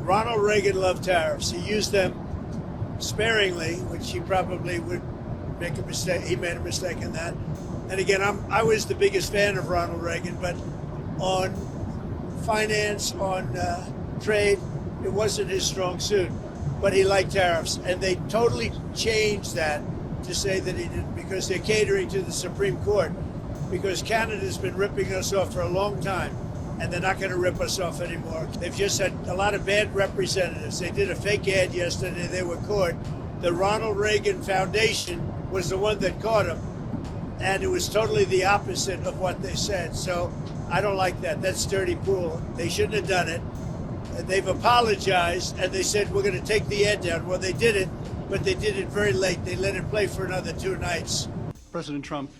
Ronald Reagan loved tariffs. He used them sparingly, which he probably would make a mistake. He made a mistake in that. And again, I was the biggest fan of Ronald Reagan, but on finance, on trade, it wasn't his strong suit. But he liked tariffs, and they totally changed that to say that he didn't, because they're catering to the Supreme Court, because Canada's been ripping us off for a long time, and they're not going to rip us off anymore. They've just had a lot of bad representatives. They did a fake ad yesterday. They were caught. The Ronald Reagan Foundation was the one that caught him, and it was totally the opposite of what they said. So I don't like that. That's dirty pool. They shouldn't have done it. They've apologized, and they said, we're going to take the ad down. Well, they did it, but they did it very late. They let it play for another 2 nights. President Trump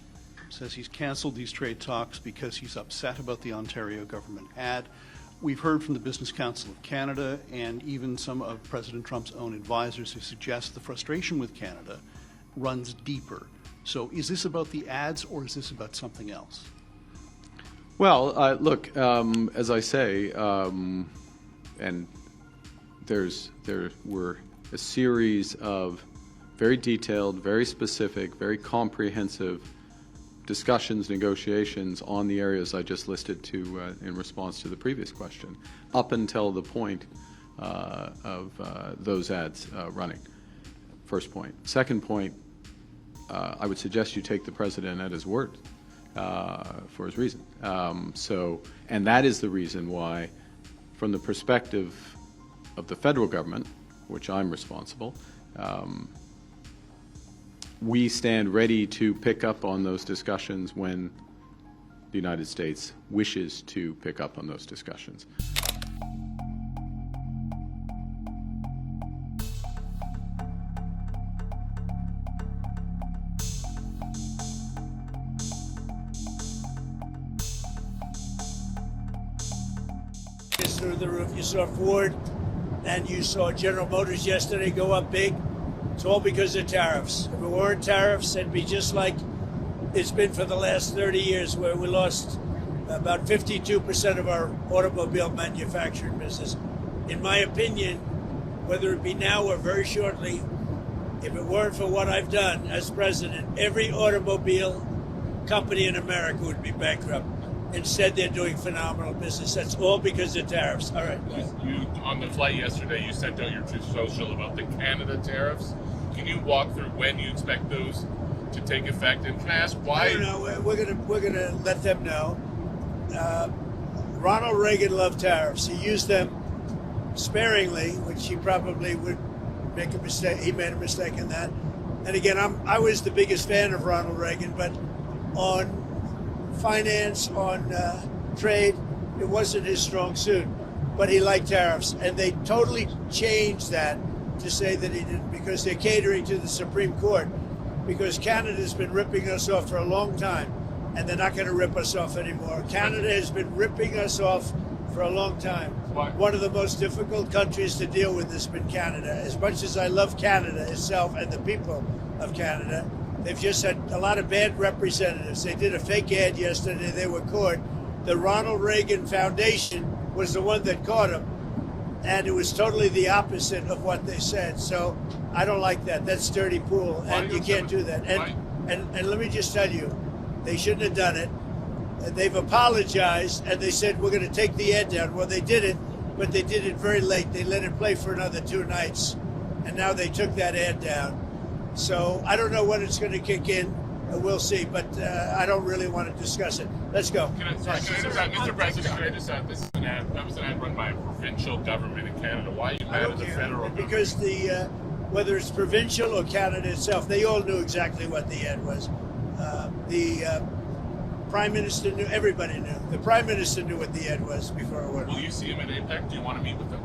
says he's canceled these trade talks because he's upset about the Ontario government ad. We've heard from the Business Council of Canada and even some of President Trump's own advisors who suggest the frustration with Canada runs deeper. So is this about the ads, or is this about something else? Well, look, as I say, and there were a series of very detailed, very specific, very comprehensive discussions, negotiations on the areas I just listed to in response to the previous question, up until the point of those ads running. First point. Second point, I would suggest you take the president at his word for his reason. And that is the reason why, from the perspective of the federal government, which I'm responsible, we stand ready to pick up on those discussions when the United States wishes to pick up on those discussions. Through the roof. You saw Ford and you saw General Motors yesterday go up big. It's all because of tariffs. If it weren't tariffs, it'd be just like it's been for the last 30 years, where we lost about 52% of our automobile manufacturing business. In my opinion, whether it be now or very shortly, if it weren't for what I've done as president, every automobile company in America would be bankrupt. Instead, they're doing phenomenal business. That's all because of tariffs. All right. You, on the flight yesterday, you sent out your Truth Social about the Canada tariffs. Can you walk through when you expect those to take effect? And can I ask why? I don't know. We're gonna let them know. Ronald Reagan loved tariffs. He used them sparingly, which he probably would make a mistake. He made a mistake in that. And again, I was the biggest fan of Ronald Reagan, but on finance, on trade, it wasn't his strong suit. But he liked tariffs, and they totally changed that to say that he didn't, because they're catering to the Supreme Court, because Canada's been ripping us off for a long time, and they're not going to rip us off anymore. Canada has been ripping us off for a long time. Why? One of the most difficult countries to deal with has been Canada. As much as I love Canada itself and the people of Canada, they've just had a lot of bad representatives. They did a fake ad yesterday. They were caught. The Ronald Reagan Foundation was the one that caught him, and it was totally the opposite of what they said. So I don't like that. That's dirty pool, and you can't do that. And let me just tell you, they shouldn't have done it. They've apologized, and they said, we're going to take the ad down. Well, they did it, but they did it very late. They let it play for another 2 nights, and now they took that ad down. So I don't know when it's going to kick in. We'll see, but I don't really want to discuss it. Let's go. Mr. President, can I just add, this is an ad, that was an ad run by a provincial government in Canada. Why are you mad at the federal government? Because whether it's provincial or Canada itself, they all knew exactly what the ad was. The Prime Minister knew, everybody knew. The Prime Minister knew what the ad was before it went. Will you see him at APEC? Do you want to meet with him?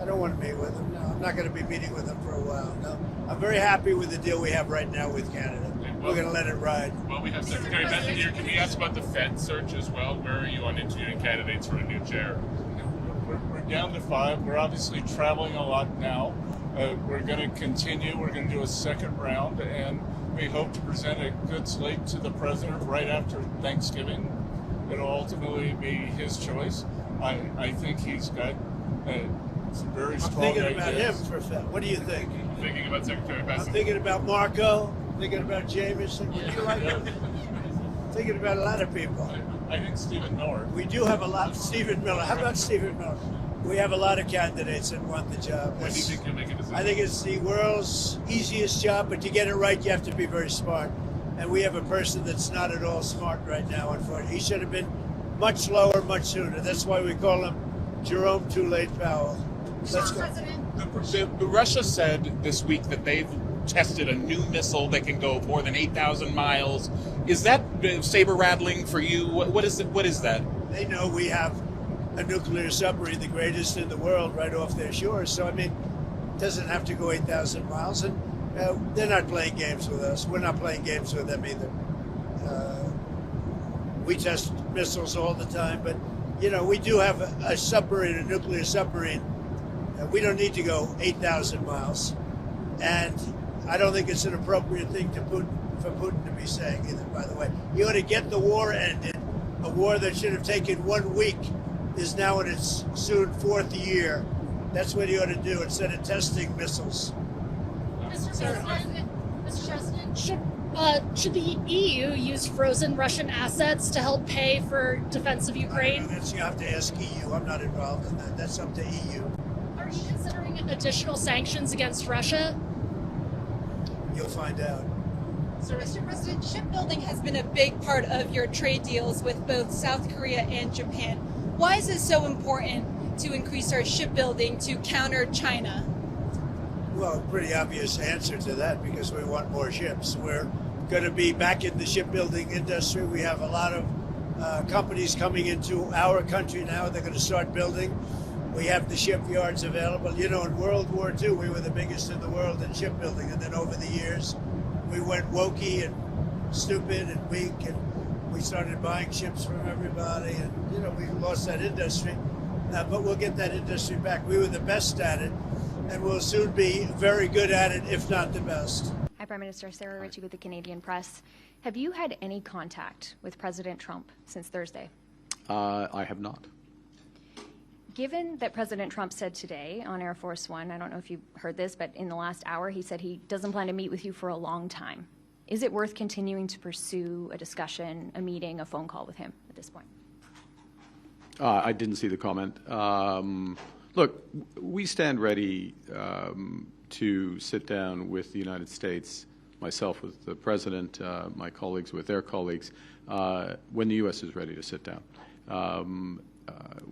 I don't want to meet with him. No, I'm not going to be meeting with him for a while. No, I'm very happy with the deal we have right now with Canada. We're going to let it ride. Well, we have Secretary Benson here. Can we ask about the Fed search as well? Where are you on interviewing candidates for a new chair? We're down to 5. We're obviously traveling a lot now. We're going to continue. We're going to do a second round, and we hope to present a good slate to the president right after Thanksgiving. It'll ultimately be his choice. I think he's got It's a very I'm strong thinking about him ideas. for a fact. What do you think? Thinking about Secretary I'm Bessent. thinking about Marco. Thinking about Jameson. Would you like him? Thinking about a lot of people. I think Stephen Miller. We do have a lot. Stephen Miller. How about Stephen Miller? We have a lot of candidates that want the job. When do you think you'll make a decision? I think it's the world's easiest job, but to get it right, you have to be very smart. And we have a person that's not at all smart right now, unfortunately. He should have been much lower, much sooner. That's why we call him Jerome Too Late Powell. Let's go. Russia said this week that they've tested a new missile that can go more than 8,000 miles. Is that saber rattling for you? What is it? What is that? They know we have a nuclear submarine, the greatest in the world, right off their shores. So, I mean, it doesn't have to go 8,000 miles. And they're not playing games with us. We're not playing games with them either. We test missiles all the time, but, you know, we do have a submarine, a nuclear submarine. We don't need to go 8,000 miles. And I don't think it's an appropriate thing for Putin to be saying either, by the way. You ought to get the war ended. A war that should have taken 1 week is now in its soon 4th year. That's what you ought to do instead of testing missiles. Mr. President, should the EU use frozen Russian assets to help pay for defense of Ukraine? You have to ask EU. I'm not involved in that. That's up to EU. Are you considering additional sanctions against Russia? You'll find out. So, Mr. President, shipbuilding has been a big part of your trade deals with both South Korea and Japan. Why is it so important to increase our shipbuilding to counter China? Well, pretty obvious answer to that, because we want more ships. We're going to be back in the shipbuilding industry. We have a lot of companies coming into our country now. They're going to start building. We have the shipyards available. You know, in World War II, we were the biggest in the world in shipbuilding. And then over the years, we went wokey and stupid and weak, and we started buying ships from everybody. And, you know, we lost that industry. But we'll get that industry back. We were the best at it, and we'll soon be very good at it, if not the best. Hi, Prime Minister. Sarah Ritchie with the Canadian Press. Have you had any contact with President Trump since Thursday? I have not. Given that President Trump said today on Air Force One, I don't know if you heard this, but in the last hour he said he doesn't plan to meet with you for a long time. Is it worth continuing to pursue a discussion, a meeting, a phone call with him at this point? I didn't see the comment. Look, we stand ready to sit down with the United States, myself with the President, my colleagues with their colleagues, when the U.S. is ready to sit down.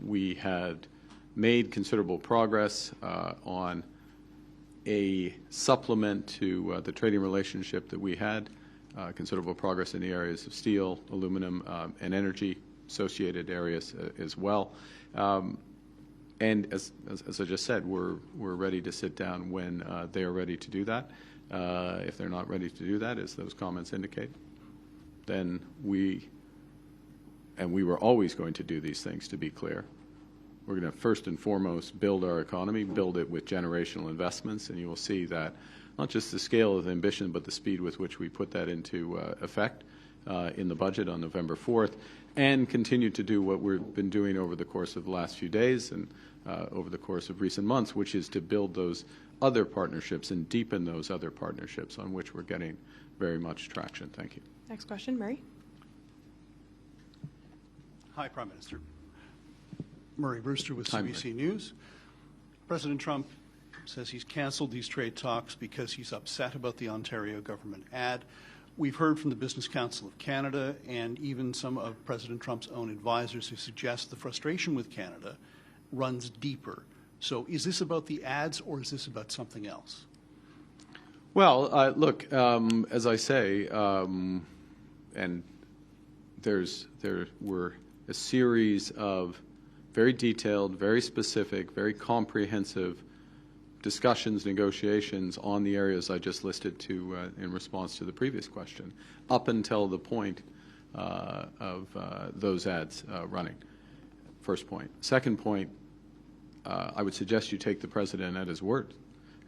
We had made considerable progress on a supplement to the trading relationship that we had, considerable progress in the areas of steel, aluminum, and energy, associated areas as well. And as I just said, we're ready to sit down when they are ready to do that. If they're not ready to do that, as those comments indicate, then we were always going to do these things, to be clear. We're going to first and foremost build our economy, build it with generational investments, and you will see that not just the scale of the ambition, but the speed with which we put that into effect in the budget on November 4th, and continue to do what we've been doing over the course of the last few days and over the course of recent months, which is to build those other partnerships and deepen those other partnerships on which we're getting very much traction. Thank you. Next question, Murray. Hi, Prime Minister. Murray Brewster with Hi, CBC News. President Trump says he's canceled these trade talks because he's upset about the Ontario government ad. We've heard from the Business Council of Canada and even some of President Trump's own advisors who suggest the frustration with Canada runs deeper. So is this about the ads, or is this about something else? Well, look, as I say, and there were a series of very detailed, very specific, very comprehensive discussions, negotiations on the areas I just listed in response to the previous question, up until the point of those ads running. First point. Second point, I would suggest you take the President at his word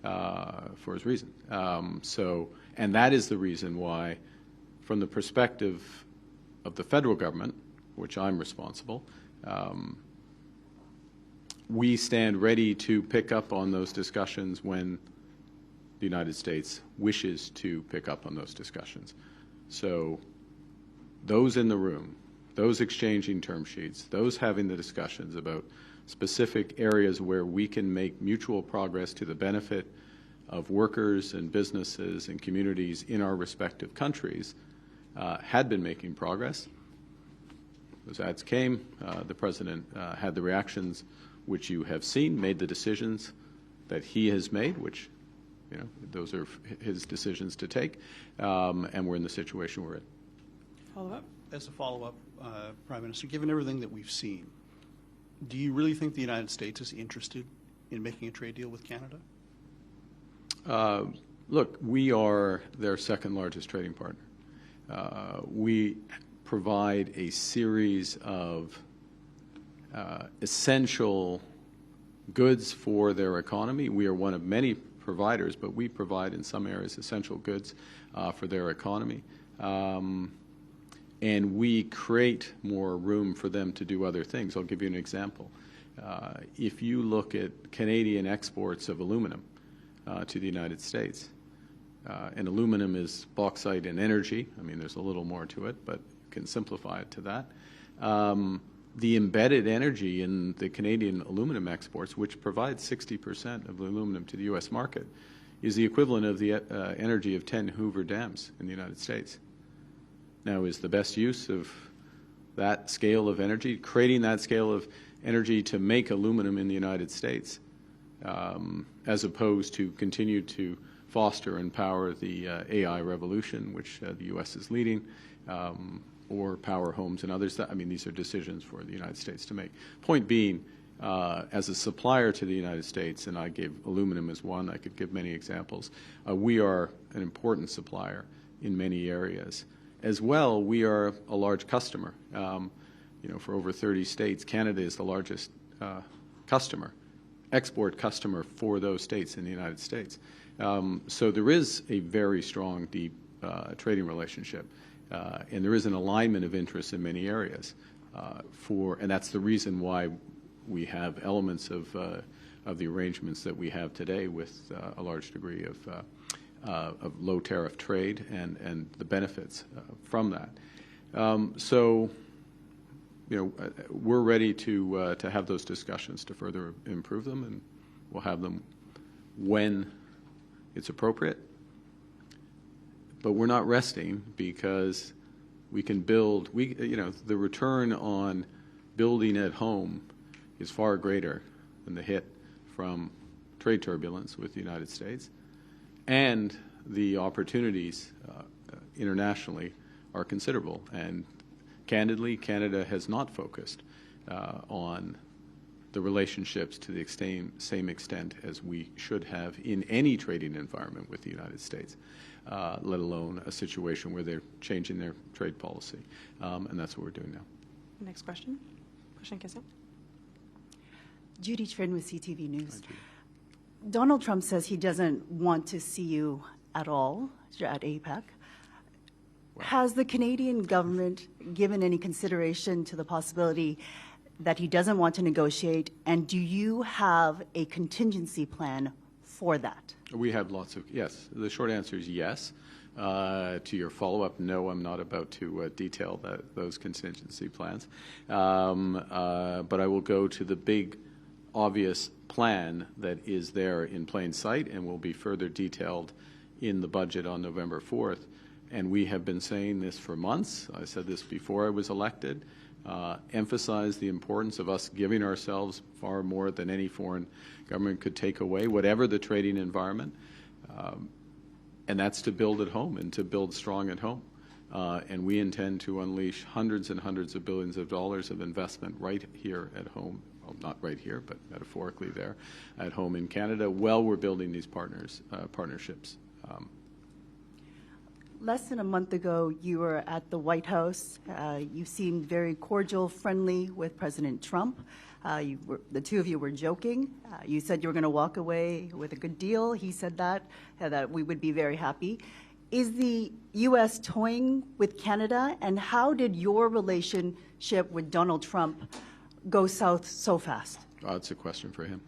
for his reason. And that is the reason why, from the perspective of the federal government, which I'm responsible, we stand ready to pick up on those discussions when the United States wishes to pick up on those discussions. So those in the room, those exchanging term sheets, those having the discussions about specific areas where we can make mutual progress to the benefit of workers and businesses and communities in our respective countries had been making progress. Those ads came. The President had the reactions which you have seen, made the decisions that he has made, which, you know, those are his decisions to take, and we're in the situation we're in. Follow-up? As a follow-up, Prime Minister, given everything that we've seen, do you really think the United States is interested in making a trade deal with Canada? Look, we are their second largest trading partner. We provide a series of essential goods for their economy. We are one of many providers, but we provide in some areas essential goods for their economy. And we create more room for them to do other things. I'll give you an example. If you look at Canadian exports of aluminum to the United States, and aluminum is bauxite and energy. I mean, there's a little more to it, but you can simplify it to that. The embedded energy in the Canadian aluminum exports, which provides 60% of the aluminum to the U.S. market, is the equivalent of the energy of 10 Hoover dams in the United States. Now, is the best use of that scale of energy, creating that scale of energy to make aluminum in the United States, as opposed to continue to foster and power the AI revolution, which the U.S. is leading, or power homes and others? I mean, these are decisions for the United States to make. Point being, as a supplier to the United States, and I gave aluminum as one, I could give many examples, we are an important supplier in many areas. As well, we are a large customer. You know, for over 30 states, Canada is the largest export customer for those states in the United States. So there is a very strong, deep trading relationship, and there is an alignment of interests in many areas. And that's the reason why we have elements of the arrangements that we have today with a large degree of low tariff trade and the benefits from that. So, you know, we're ready to have those discussions to further improve them, and we'll have them when it's appropriate. But we're not resting, because we can build. You know, the return on building at home is far greater than the hit from trade turbulence with the United States. And the opportunities internationally are considerable. And candidly, Canada has not focused on the relationships to the same extent as we should have in any trading environment with the United States, let alone a situation where they're changing their trade policy. And that's what we're doing now. Next question. Question Kissel. Judy Trin with CTV News. Donald Trump says he doesn't want to see you at all at APEC. Wow. Has the Canadian government given any consideration to the possibility that he doesn't want to negotiate, and do you have a contingency plan for that? We have lots of, yes. The short answer is yes. To your follow-up, no, I'm not about to detail those contingency plans. But I will go to the big, obvious plan that is there in plain sight and will be further detailed in the budget on November 4th. And we have been saying this for months. I said this before I was elected. Emphasize the importance of us giving ourselves far more than any foreign government could take away, whatever the trading environment. And that's to build at home and to build strong at home. And we intend to unleash hundreds and hundreds of billions of dollars of investment right here at home. Well, not right here, but metaphorically there at home in Canada, while we're building these partnerships. Less than a month ago, you were at the White House. You seemed very cordial, friendly with President Trump. The two of you were joking. You said you were going to walk away with a good deal. He said that we would be very happy. Is the U.S. toying with Canada, and how did your relationship with Donald Trump go south so fast? That's a question for him.